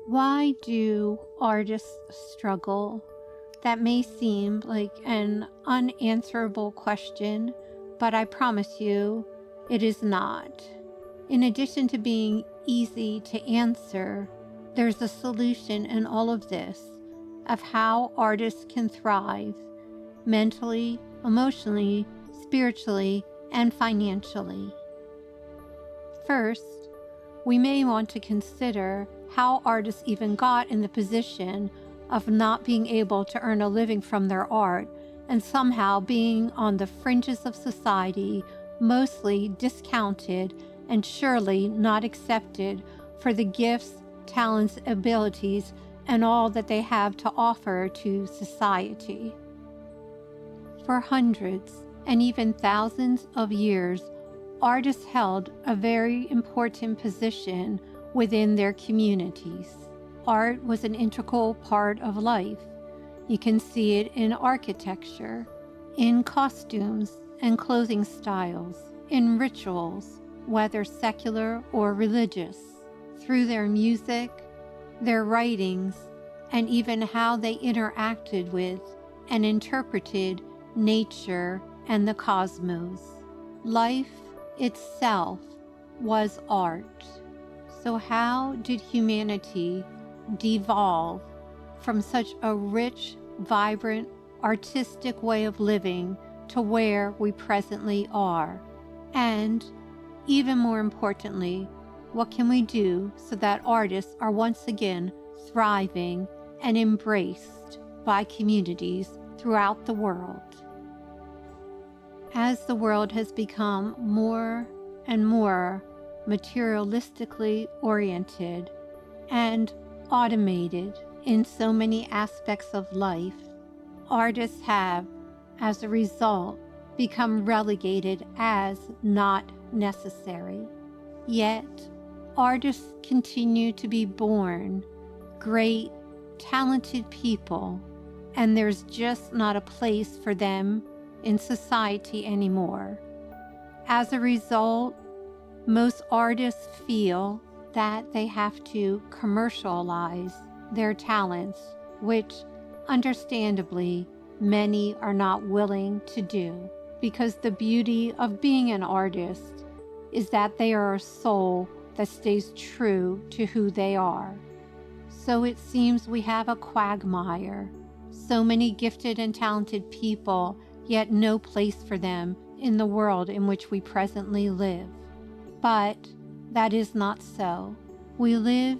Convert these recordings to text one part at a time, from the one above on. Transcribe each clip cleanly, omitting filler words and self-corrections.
Why do artists struggle? That may seem like an unanswerable question, but I promise you, it is not. In addition to being easy to answer, there's a solution in all of this of how artists can thrive mentally, emotionally, spiritually, and financially. First, we may want to consider how artists even got in the position of not being able to earn a living from their art and somehow being on the fringes of society, mostly discounted and surely not accepted for the gifts, talents, abilities, and all that they have to offer to society. For hundreds and even thousands of years, artists held a very important position within their communities. Art was an integral part of life. You can see it in architecture, in costumes and clothing styles, in rituals, whether secular or religious, through their music, their writings, and even how they interacted with and interpreted nature and the cosmos. Life itself was art. So how did humanity devolve from such a rich, vibrant, artistic way of living to where we presently are? And even more importantly, what can we do so that artists are once again thriving and embraced by communities throughout the world? As the world has become more and more materialistically oriented and automated in so many aspects of life, artists have, as a result, become relegated as not necessary. Yet, artists continue to be born, great, talented people, and there's just not a place for them in society anymore. As a result, most artists feel that they have to commercialize their talents, which, understandably, many are not willing to do, because the beauty of being an artist is that they are a soul that stays true to who they are. So it seems we have a quagmire, so many gifted and talented people, yet no place for them in the world in which we presently live. But that is not so. We live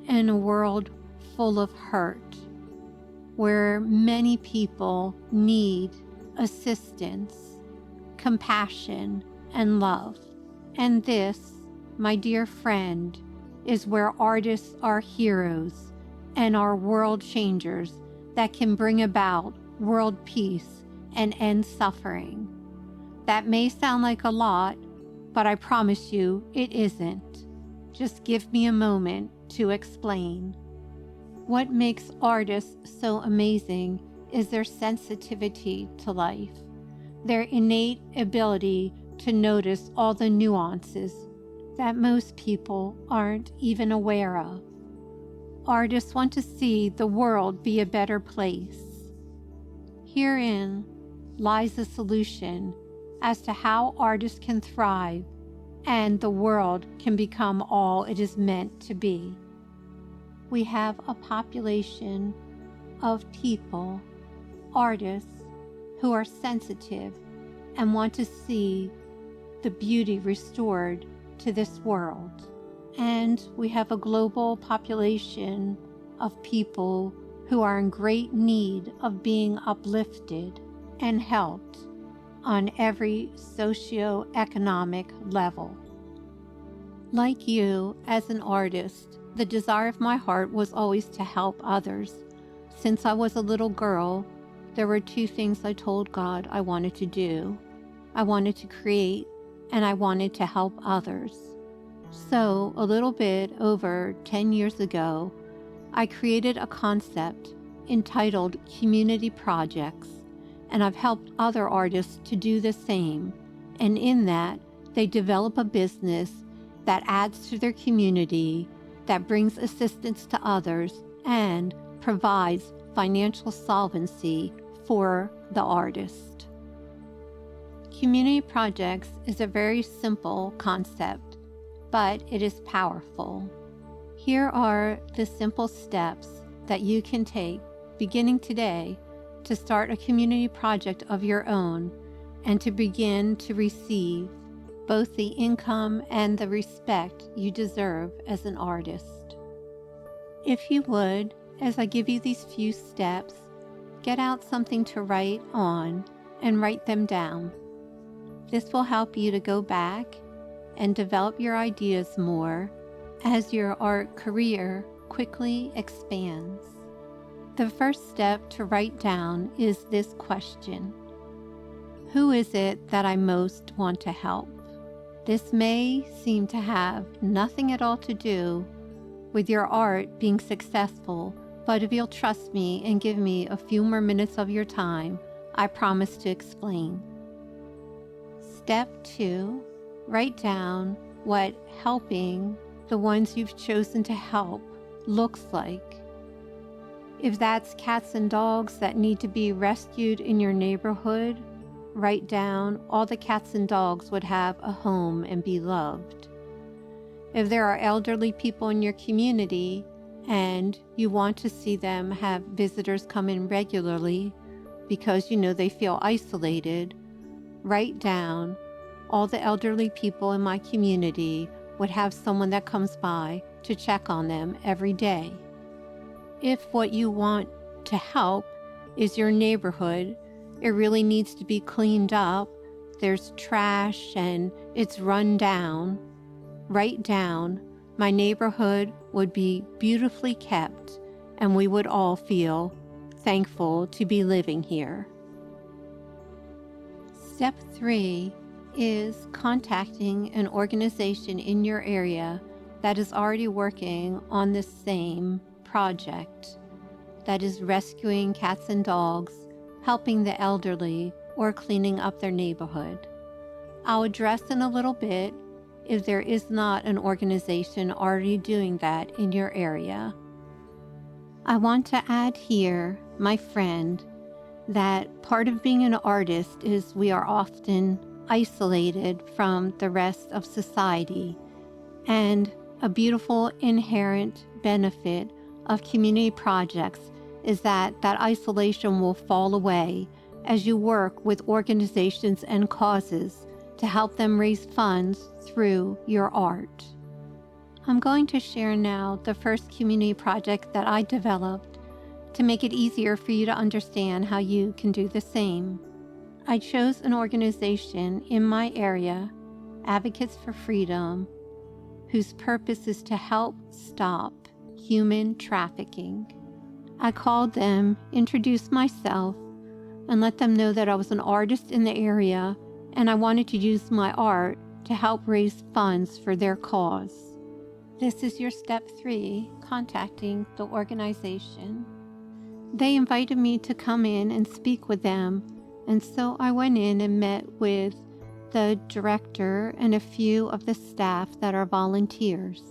in a world full of hurt, where many people need assistance, compassion, and love. And this, my dear friend, is where artists are heroes and are world changers that can bring about world peace and end suffering. That may sound like a lot, but I promise you it isn't. Just give me a moment to explain. What makes artists so amazing is their sensitivity to life, their innate ability to notice all the nuances that most people aren't even aware of. Artists want to see the world be a better place. Herein lies the solution as to how artists can thrive and the world can become all it is meant to be. We have a population of people, artists, who are sensitive and want to see the beauty restored to this world. And we have a global population of people who are in great need of being uplifted and helped on every socio-economic level. Like you, as an artist, the desire of my heart was always to help others. Since I was a little girl, there were two things I told God I wanted to do. I wanted to create, and I wanted to help others. So, a little bit over 10 years ago, I created a concept entitled Community Projects, and I've helped other artists to do the same. And in that, they develop a business that adds to their community that brings assistance to others and provides financial solvency for the artist. Community projects is a very simple concept, but it is powerful. Here are the simple steps that you can take beginning today to start a community project of your own and to begin to receive both the income and the respect you deserve as an artist. If you would, as I give you these few steps, get out something to write on and write them down. This will help you to go back and develop your ideas more as your art career quickly expands. The first step to write down is this question: who is it that I most want to help? This may seem to have nothing at all to do with your art being successful, but if you'll trust me and give me a few more minutes of your time, I promise to explain. Step 2, write down what helping the ones you've chosen to help looks like. If that's cats and dogs that need to be rescued in your neighborhood, write down all the cats and dogs would have a home and be loved. If there are elderly people in your community and you want to see them have visitors come in regularly because you know they feel isolated, write down all the elderly people in my community would have someone that comes by to check on them every day. If what you want to help is your neighborhood, it really needs to be cleaned up, there's trash and it's run down, write down, my neighborhood would be beautifully kept and we would all feel thankful to be living here. Step 3 is contacting an organization in your area that is already working on the same project, that is rescuing cats and dogs, helping the elderly, or cleaning up their neighborhood. I'll address in a little bit if there is not an organization already doing that in your area. I want to add here, my friend, that part of being an artist is we are often isolated from the rest of society, and a beautiful inherent benefit of community projects is that isolation will fall away as you work with organizations and causes to help them raise funds through your art. I'm going to share now the first community project that I developed to make it easier for you to understand how you can do the same. I chose an organization in my area, Advocates for Freedom, whose purpose is to help stop human trafficking. I called them, introduced myself, and let them know that I was an artist in the area and I wanted to use my art to help raise funds for their cause. This is your step 3, contacting the organization. They invited me to come in and speak with them, and so I went in and met with the director and a few of the staff that are volunteers.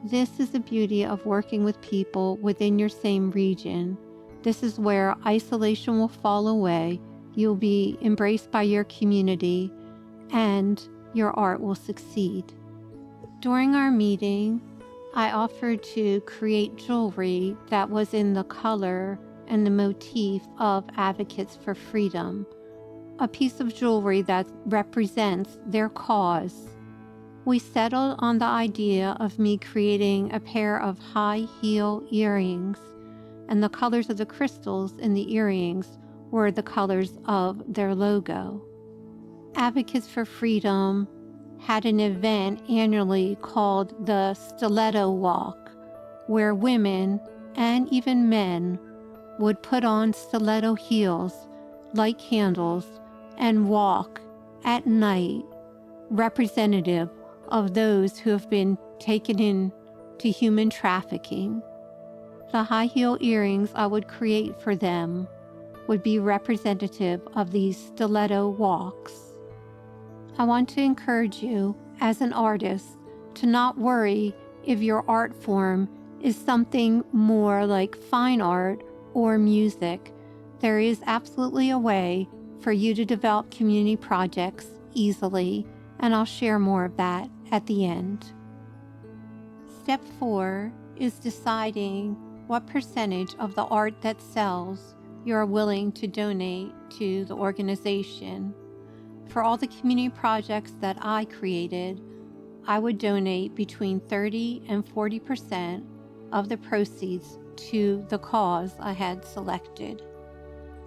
This is the beauty of working with people within your same region. This is where isolation will fall away, you'll be embraced by your community, and your art will succeed. During our meeting, I offered to create jewelry that was in the color and the motif of Advocates for Freedom, a piece of jewelry that represents their cause. We settled on the idea of me creating a pair of high heel earrings, and the colors of the crystals in the earrings were the colors of their logo. Advocates for Freedom had an event annually called the Stiletto Walk, where women and even men would put on stiletto heels like candles and walk at night, representative of those who have been taken in to human trafficking. The high heel earrings I would create for them would be representative of these stiletto walks. I want to encourage you as an artist to not worry if your art form is something more like fine art or music, there is absolutely a way for you to develop community projects easily, and I'll share more of that at the end. Step 4 is deciding what percentage of the art that sells you are willing to donate to the organization. For all the community projects that I created, I would donate between 30 and 40% of the proceeds to the cause I had selected.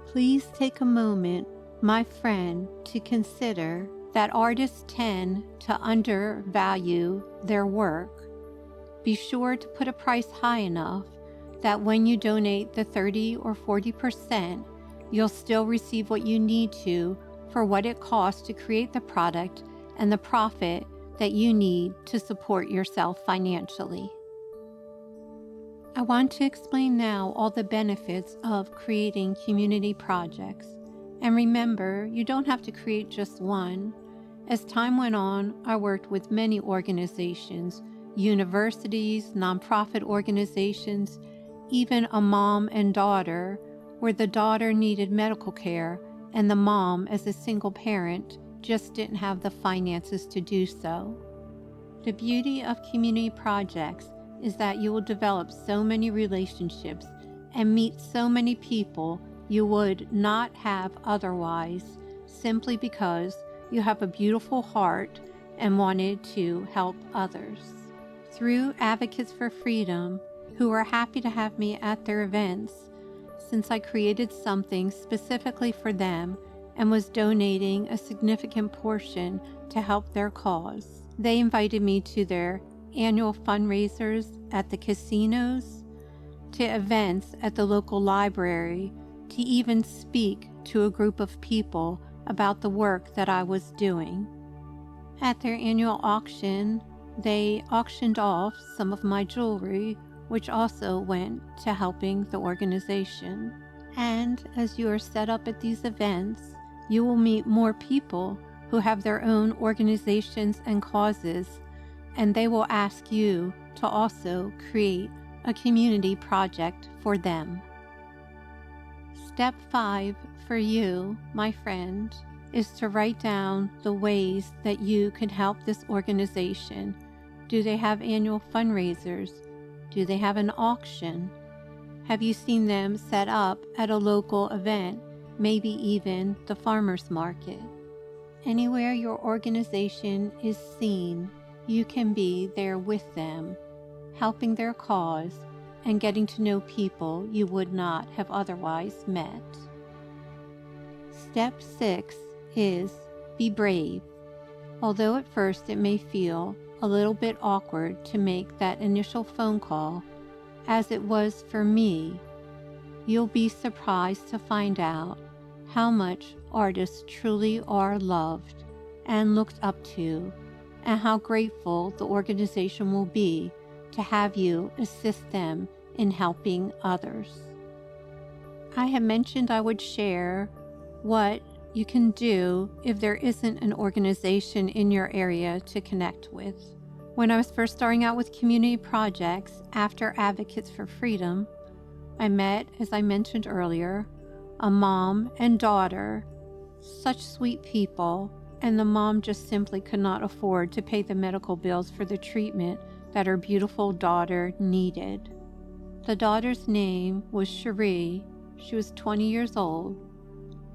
Please take a moment, my friend, to consider that artists tend to undervalue their work. Be sure to put a price high enough that when you donate the 30 or 40%, you'll still receive what you need to for what it costs to create the product and the profit that you need to support yourself financially. I want to explain now all the benefits of creating community projects. And remember, you don't have to create just one. As time went on, I worked with many organizations, universities, nonprofit organizations, even a mom and daughter, where the daughter needed medical care and the mom, as a single parent, just didn't have the finances to do so. The beauty of community projects is that you will develop so many relationships and meet so many people you would not have otherwise, simply because you have a beautiful heart and wanted to help others. Through Advocates for Freedom, who are happy to have me at their events, since I created something specifically for them and was donating a significant portion to help their cause, they invited me to their annual fundraisers at the casinos, to events at the local library, to even speak to a group of people about the work that I was doing. At their annual auction, they auctioned off some of my jewelry, which also went to helping the organization. And as you are set up at these events, you will meet more people who have their own organizations and causes, and they will ask you to also create a community project for them. Step 5 for you, my friend, is to write down the ways that you can help this organization. Do they have annual fundraisers? Do they have an auction? Have you seen them set up at a local event, maybe even the farmer's market? Anywhere your organization is seen, you can be there with them, helping their cause and getting to know people you would not have otherwise met. Step 6 is be brave. Although at first it may feel a little bit awkward to make that initial phone call, as it was for me, you'll be surprised to find out how much artists truly are loved and looked up to, and how grateful the organization will be to have you assist them in helping others. I have mentioned I would share what you can do if there isn't an organization in your area to connect with. When I was first starting out with community projects after Advocates for Freedom, I met, as I mentioned earlier, a mom and daughter, such sweet people, and the mom just simply could not afford to pay the medical bills for the treatment that her beautiful daughter needed. The daughter's name was Cherie. She was 20 years old.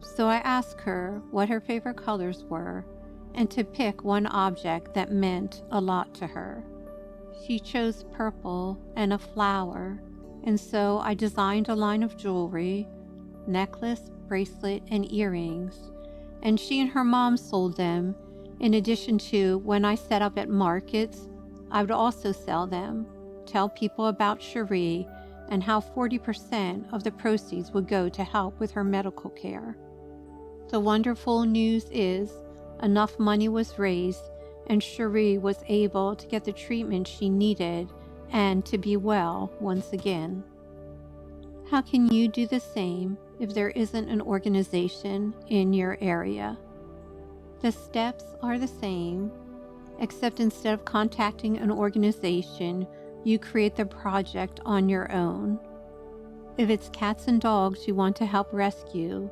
So I asked her what her favorite colors were and to pick one object that meant a lot to her. She chose purple and a flower, and so I designed a line of jewelry, necklace, bracelet, and earrings, and she and her mom sold them. In addition to when I set up at markets, I would also sell them, tell people about Cherie and how 40% of the proceeds would go to help with her medical care. The wonderful news is enough money was raised and Cherie was able to get the treatment she needed and to be well once again. How can you do the same if there isn't an organization in your area? The steps are the same. except instead of contacting an organization, you create the project on your own. If it's cats and dogs you want to help rescue,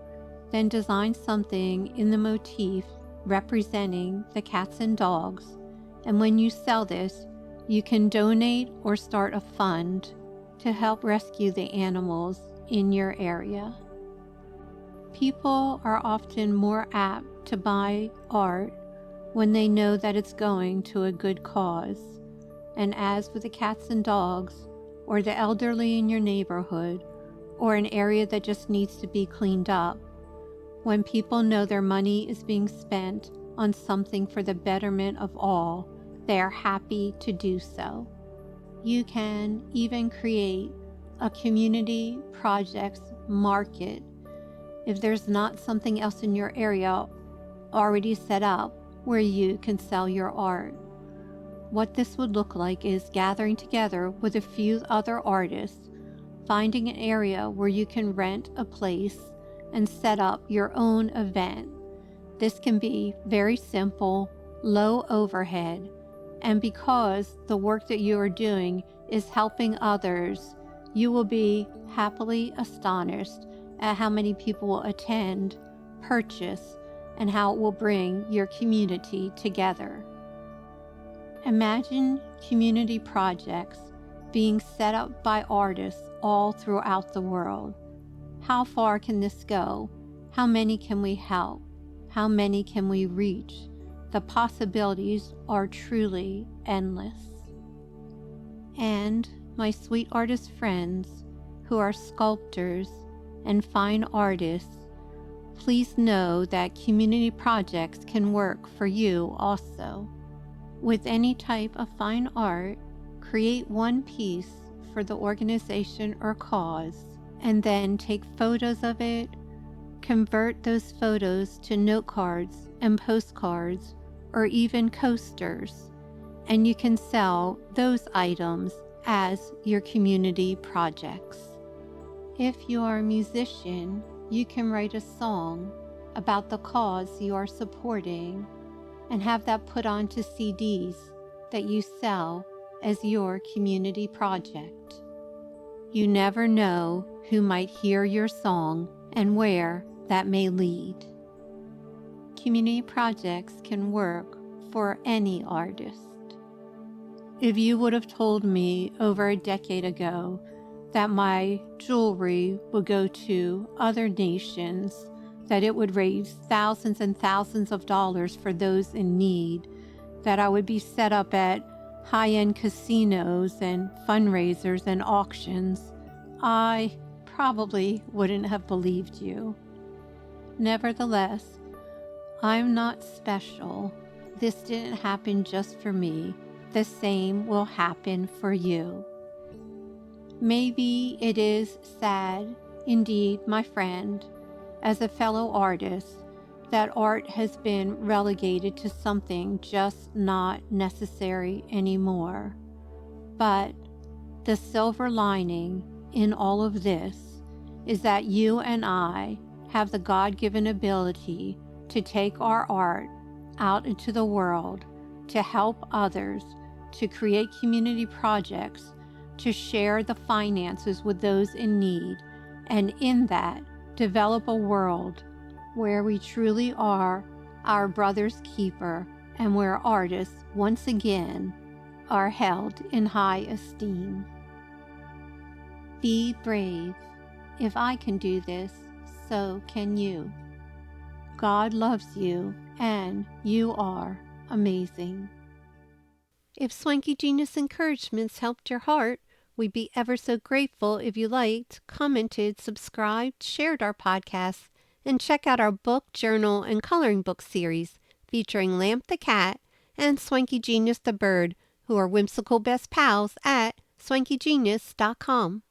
then design something in the motif representing the cats and dogs, and when you sell this, you can donate or start a fund to help rescue the animals in your area. People are often more apt to buy art when they know that it's going to a good cause, and as with the cats and dogs, or the elderly in your neighborhood, or an area that just needs to be cleaned up, when people know their money is being spent on something for the betterment of all, they are happy to do so. You can even create a community projects market if there's not something else in your area already set up where you can sell your art. What this would look like is gathering together with a few other artists, finding an area where you can rent a place and set up your own event. This can be very simple, low overhead, and because the work that you are doing is helping others, you will be happily astonished at how many people will attend, purchase, and how it will bring your community together. Imagine community projects being set up by artists all throughout the world. How far can this go? How many can we help? How many can we reach? The possibilities are truly endless. And my sweet artist friends who are sculptors and fine artists, please know that community projects can work for you also. With any type of fine art, create one piece for the organization or cause, and then take photos of it, convert those photos to note cards and postcards, or even coasters, and you can sell those items as your community projects. If you are a musician, you can write a song about the cause you are supporting and have that put onto CDs that you sell as your community project. You never know who might hear your song and where that may lead. Community projects can work for any artist. If you would have told me over a decade ago that my jewelry would go to other nations, that it would raise thousands and thousands of dollars for those in need, that I would be set up at high-end casinos and fundraisers and auctions, I probably wouldn't have believed you. Nevertheless, I'm not special. This didn't happen just for me. The same will happen for you. Maybe it is sad, indeed, my friend, as a fellow artist, that art has been relegated to something just not necessary anymore. But the silver lining in all of this is that you and I have the God-given ability to take our art out into the world, to help others, to create community projects, to share the finances with those in need, and in that, develop a world where we truly are our brother's keeper and where artists, once again, are held in high esteem. Be brave. If I can do this, so can you. God loves you, and you are amazing. If Swanky Genius encouragements helped your heart, we'd be ever so grateful if you liked, commented, subscribed, shared our podcasts, and check out our book, journal, and coloring book series featuring Lamp the cat and Swanky Genius the bird, who are whimsical best pals at swankygenius.com.